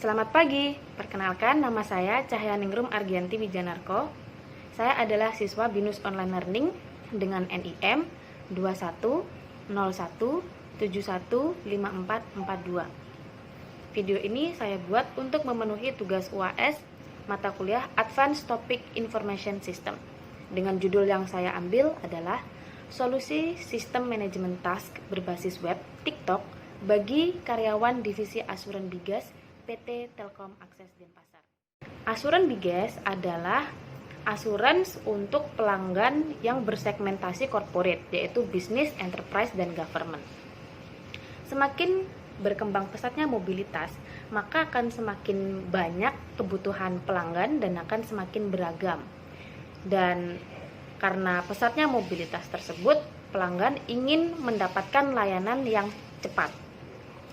Selamat pagi, perkenalkan nama saya Cahyaningrum Argianti Wijanarko. Saya adalah siswa BINUS Online Learning dengan NIM 2101715442. Video ini saya buat untuk memenuhi tugas UAS mata kuliah Advanced Topic Information System. Dengan judul yang saya ambil adalah Solusi Sistem Manajemen Task berbasis web TikTok bagi karyawan Divisi Asuran Bigas PT Telkom Akses Denpasar. Asuran Bigas adalah asuransi untuk pelanggan yang bersegmentasi corporate, yaitu bisnis, enterprise, dan government. Semakin berkembang pesatnya mobilitas, maka akan semakin banyak kebutuhan pelanggan dan akan semakin beragam. Dan karena pesatnya mobilitas tersebut, pelanggan ingin mendapatkan layanan yang cepat.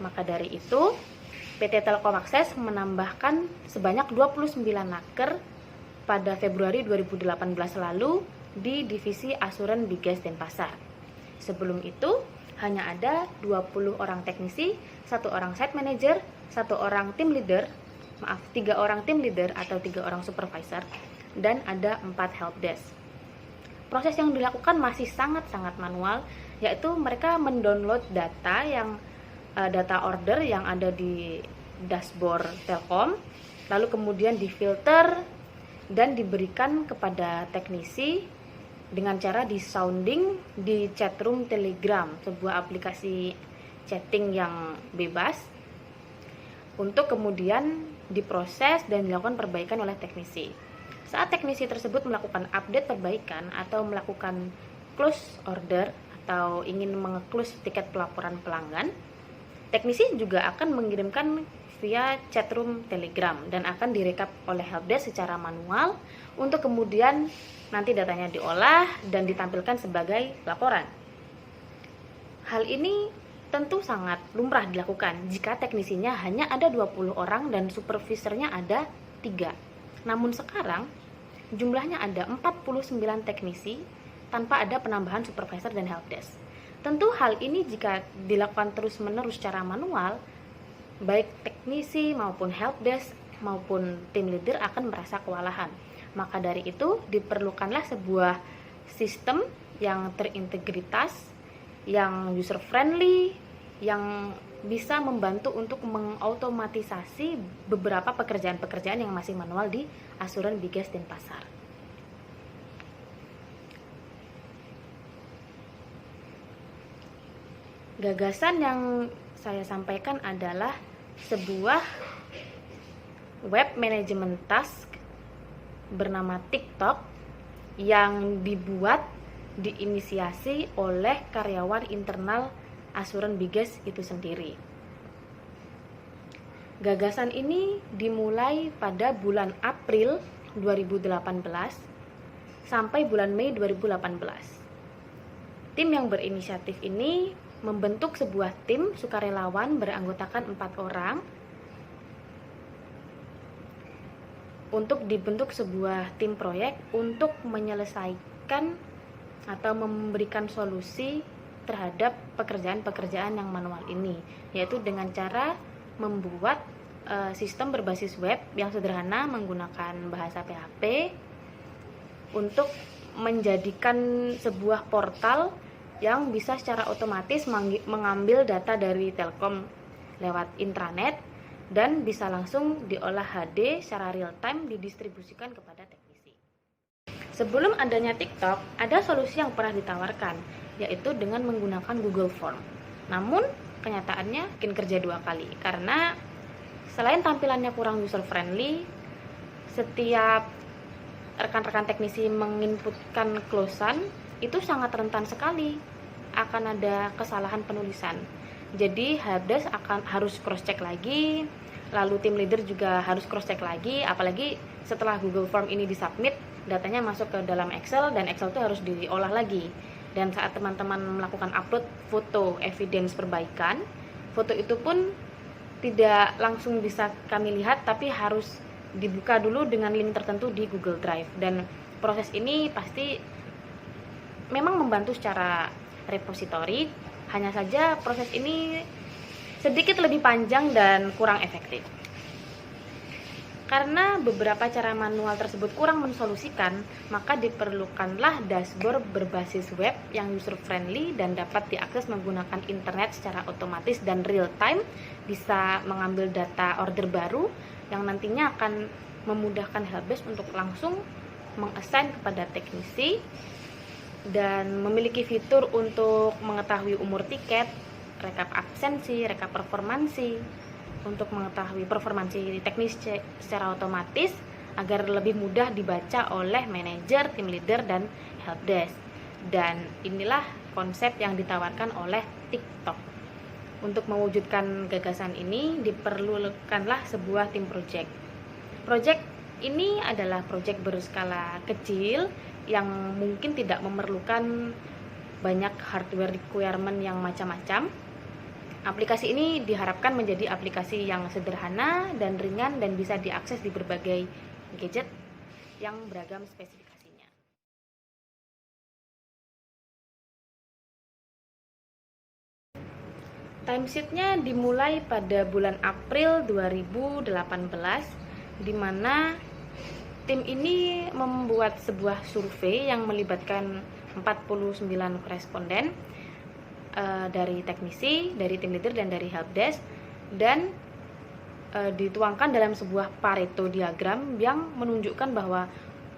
Maka dari itu, PT Telkom Akses menambahkan sebanyak 29 naker pada Februari 2018 lalu di Divisi Asuran Bigas Denpasar. Sebelum itu, hanya ada 20 orang teknisi, 1 orang site manager, 1 orang tim leader, 3 orang tim leader atau 3 orang supervisor, dan ada 4 helpdesk. Proses yang dilakukan masih sangat-sangat manual, yaitu mereka mendownload data order yang ada di dashboard Telkom, lalu kemudian difilter dan diberikan kepada teknisi dengan cara disounding di chatroom Telegram, sebuah aplikasi chatting yang bebas, untuk kemudian diproses dan dilakukan perbaikan oleh teknisi. Saat teknisi tersebut melakukan update perbaikan atau melakukan close order atau ingin menge-close tiket pelaporan pelanggan, teknisi juga akan mengirimkan via chatroom Telegram dan akan direkap oleh helpdesk secara manual untuk kemudian nanti datanya diolah dan ditampilkan sebagai laporan. Hal ini tentu sangat lumrah dilakukan jika teknisinya hanya ada 20 orang dan supervisornya ada 3. Namun sekarang jumlahnya ada 49 teknisi tanpa ada penambahan supervisor dan helpdesk. Tentu hal ini jika dilakukan terus-menerus secara manual, baik teknisi maupun helpdesk maupun tim leader akan merasa kewalahan. Maka dari itu diperlukanlah sebuah sistem yang terintegritas, yang user friendly, yang bisa membantu untuk mengautomatisasi beberapa pekerjaan-pekerjaan yang masih manual di Asuran Bigas Denpasar. Gagasan yang saya sampaikan adalah sebuah web management task bernama TikTok yang diinisiasi oleh karyawan internal Asuran Bigas itu sendiri. Gagasan ini dimulai pada bulan April 2018 sampai bulan Mei 2018. Tim yang berinisiatif ini membentuk sebuah tim sukarelawan beranggotakan 4 orang untuk dibentuk sebuah tim proyek untuk menyelesaikan atau memberikan solusi terhadap pekerjaan-pekerjaan yang manual ini, yaitu dengan cara membuat sistem berbasis web yang sederhana menggunakan bahasa PHP untuk menjadikan sebuah portal yang bisa secara otomatis mengambil data dari Telkom lewat intranet dan bisa langsung diolah HD secara real time didistribusikan kepada teknisi. Sebelum adanya TikTok, ada solusi yang pernah ditawarkan, yaitu dengan menggunakan Google Form. Namun, kenyataannya bikin kerja 2 kali, karena selain tampilannya kurang user friendly, setiap rekan-rekan teknisi menginputkan closean itu sangat rentan sekali akan ada kesalahan penulisan. Jadi helpdesk harus cross check lagi, lalu tim leader juga harus cross check lagi, apalagi setelah Google Form ini disubmit, datanya masuk ke dalam Excel dan Excel itu harus diolah lagi. Dan saat teman-teman melakukan upload foto evidence perbaikan, foto itu pun tidak langsung bisa kami lihat, tapi harus dibuka dulu dengan link tertentu di Google Drive. Dan proses ini pasti memang membantu secara repository, hanya saja proses ini sedikit lebih panjang dan kurang efektif. Karena beberapa cara manual tersebut kurang mensolusikan, maka diperlukanlah dashboard berbasis web yang user-friendly dan dapat diakses menggunakan internet secara otomatis dan real-time, bisa mengambil data order baru yang nantinya akan memudahkan helpdesk untuk langsung mengassign kepada teknisi, dan memiliki fitur untuk mengetahui umur tiket, rekap absensi, rekap performansi, untuk mengetahui performansi teknis secara otomatis agar lebih mudah dibaca oleh manajer, tim leader, dan helpdesk. Dan inilah konsep yang ditawarkan oleh TikTok. Untuk mewujudkan gagasan ini diperlukanlah sebuah tim project. Project ini adalah project berskala kecil yang mungkin tidak memerlukan banyak hardware requirement yang macam-macam. Aplikasi ini diharapkan menjadi aplikasi yang sederhana dan ringan dan bisa diakses di berbagai gadget yang beragam spesifikasinya. Timesheetnya dimulai pada bulan April 2018, di mana tim ini membuat sebuah survei yang melibatkan 49 koresponden dari teknisi, dari tim leader, dan dari helpdesk, dan dituangkan dalam sebuah Pareto diagram yang menunjukkan bahwa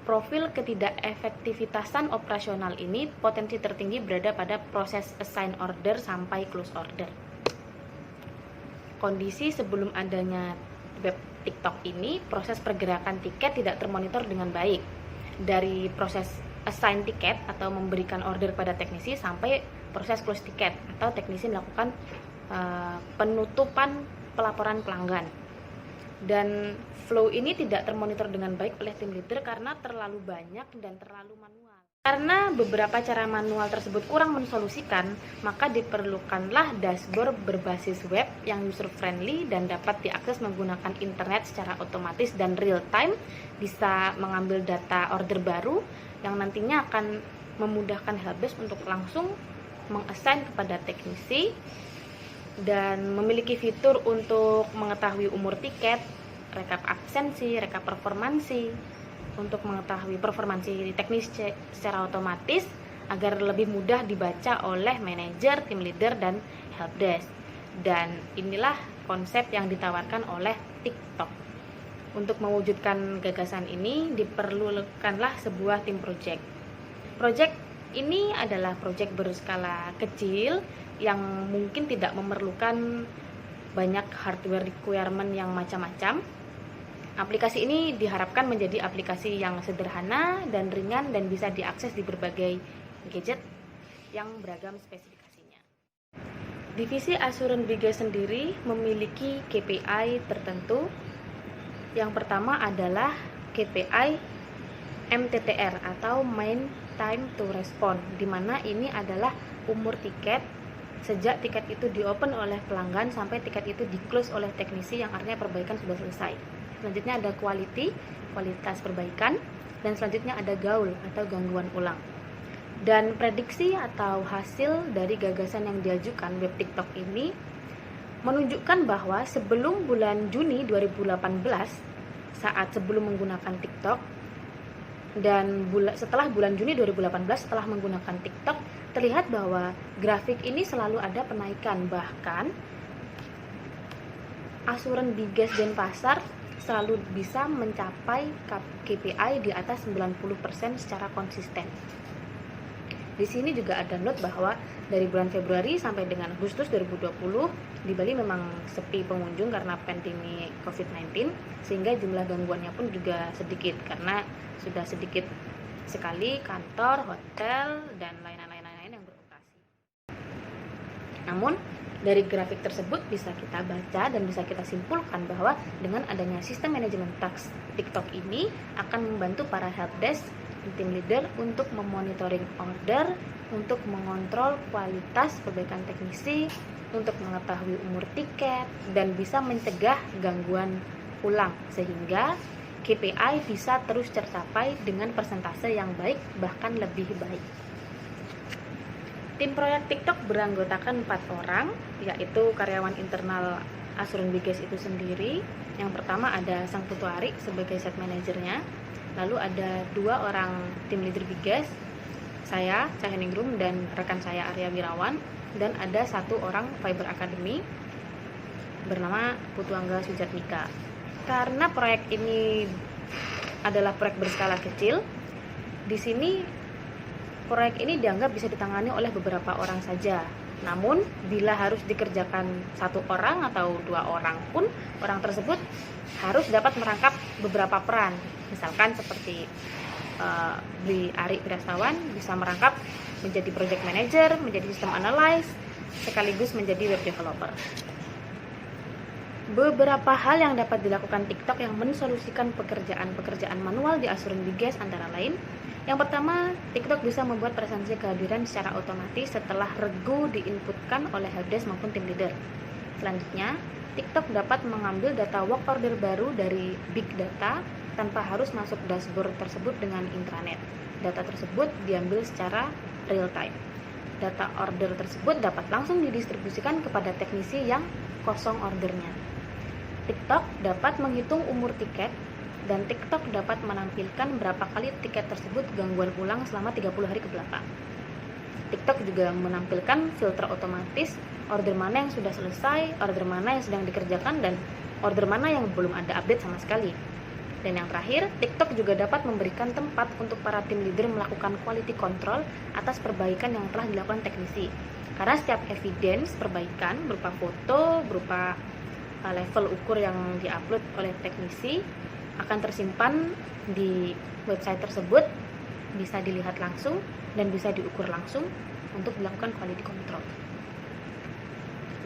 profil ketidakefektivitasan operasional ini potensi tertinggi berada pada proses assign order sampai close order. Kondisi sebelum adanya web TikTok ini, proses pergerakan tiket tidak termonitor dengan baik. Dari proses assign tiket atau memberikan order pada teknisi sampai proses close tiket atau teknisi melakukan penutupan pelaporan pelanggan. Dan flow ini tidak termonitor dengan baik oleh tim leader karena terlalu banyak dan terlalu manual. Karena beberapa cara manual tersebut kurang mensolusikan, maka diperlukanlah dashboard berbasis web yang user-friendly dan dapat diakses menggunakan internet secara otomatis dan real-time, bisa mengambil data order baru yang nantinya akan memudahkan helpdesk untuk langsung mengassign kepada teknisi, dan memiliki fitur untuk mengetahui umur tiket, rekap absensi, rekap performansi, untuk mengetahui performansi teknis secara otomatis agar lebih mudah dibaca oleh manajer, tim leader, dan helpdesk. Dan inilah konsep yang ditawarkan oleh TikTok. Untuk mewujudkan gagasan ini diperlukanlah sebuah tim project. Project ini adalah project berskala kecil yang mungkin tidak memerlukan banyak hardware requirement yang macam-macam. Aplikasi ini diharapkan menjadi aplikasi yang sederhana dan ringan dan bisa diakses di berbagai gadget yang beragam spesifikasinya. Divisi Assurance Bigas sendiri memiliki KPI tertentu. Yang pertama adalah KPI MTTR atau Main Time to Respond, di mana ini adalah umur tiket sejak tiket itu di-open oleh pelanggan sampai tiket itu di-close oleh teknisi, yang artinya perbaikan sudah selesai. Selanjutnya ada kualitas perbaikan, dan selanjutnya ada gaul atau gangguan ulang. Dan prediksi atau hasil dari gagasan yang diajukan web TikTok ini menunjukkan bahwa sebelum bulan Juni 2018, saat sebelum menggunakan TikTok, dan setelah bulan Juni 2018 setelah menggunakan TikTok, terlihat bahwa grafik ini selalu ada penaikan. Bahkan Assurance Bigas Denpasar selalu bisa mencapai KPI di atas 90% secara konsisten. Di sini juga ada note bahwa dari bulan Februari sampai dengan Agustus 2020 di Bali memang sepi pengunjung karena pandemi COVID-19, sehingga jumlah gangguannya pun juga sedikit karena sudah sedikit sekali kantor, hotel, dan lain-lain yang beroperasi. Namun dari grafik tersebut bisa kita baca dan bisa kita simpulkan bahwa dengan adanya sistem manajemen task TikTok ini akan membantu para helpdesk dan tim leader untuk memonitoring order, untuk mengontrol kualitas perbaikan teknisi, untuk mengetahui umur tiket, dan bisa mencegah gangguan ulang sehingga KPI bisa terus tercapai dengan persentase yang baik, bahkan lebih baik. Tim proyek TikTok beranggotakan 4 orang, yaitu karyawan internal Asuransi Biges itu sendiri. Yang pertama ada Sang Putu Ari sebagai set manajernya, lalu ada 2 orang tim leader Biges, saya, Caheningrum, dan rekan saya Arya Wirawan, dan ada 1 orang Fiber Academy bernama Putu Angga Sujatmika. Karena proyek ini adalah proyek berskala kecil, di sini proyek ini dianggap bisa ditangani oleh beberapa orang saja. Namun, bila harus dikerjakan 1 orang atau 2 orang pun, orang tersebut harus dapat merangkap beberapa peran. Misalkan seperti Bli Ari Wirastawan bisa merangkap menjadi project manager, menjadi system analyst, sekaligus menjadi web developer. Beberapa hal yang dapat dilakukan TikTok yang mensolusikan pekerjaan manual di Asuransi Biges antara lain. Yang pertama, TikTok bisa membuat presensi kehadiran secara otomatis setelah regu diinputkan oleh helpdesk maupun tim leader. Selanjutnya, TikTok dapat mengambil data work order baru dari big data tanpa harus masuk dashboard tersebut dengan intranet. Data tersebut diambil secara real time. Data order tersebut dapat langsung didistribusikan kepada teknisi yang kosong ordernya. TikTok dapat menghitung umur tiket, dan TikTok dapat menampilkan berapa kali tiket tersebut gangguan ulang selama 30 hari ke belakang. TikTok juga menampilkan filter otomatis order mana yang sudah selesai, order mana yang sedang dikerjakan, dan order mana yang belum ada update sama sekali. Dan yang terakhir, TikTok juga dapat memberikan tempat untuk para tim leader melakukan quality control atas perbaikan yang telah dilakukan teknisi. Karena setiap evidence perbaikan berupa foto, berupa level ukur yang diupload oleh teknisi akan tersimpan di website tersebut, bisa dilihat langsung dan bisa diukur langsung untuk dilakukan quality control.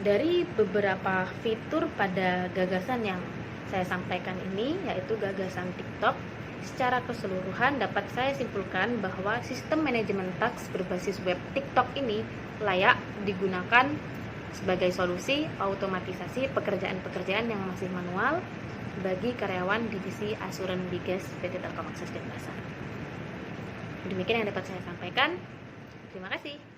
Dari beberapa fitur pada gagasan yang saya sampaikan ini, yaitu gagasan TikTok, secara keseluruhan dapat saya simpulkan bahwa sistem manajemen task berbasis web TikTok ini layak digunakan sebagai solusi otomatisasi pekerjaan-pekerjaan yang masih manual bagi karyawan divisi Asuransi Biges PT Telkom Akses Denpasar. Demikian yang dapat saya sampaikan. Terima kasih.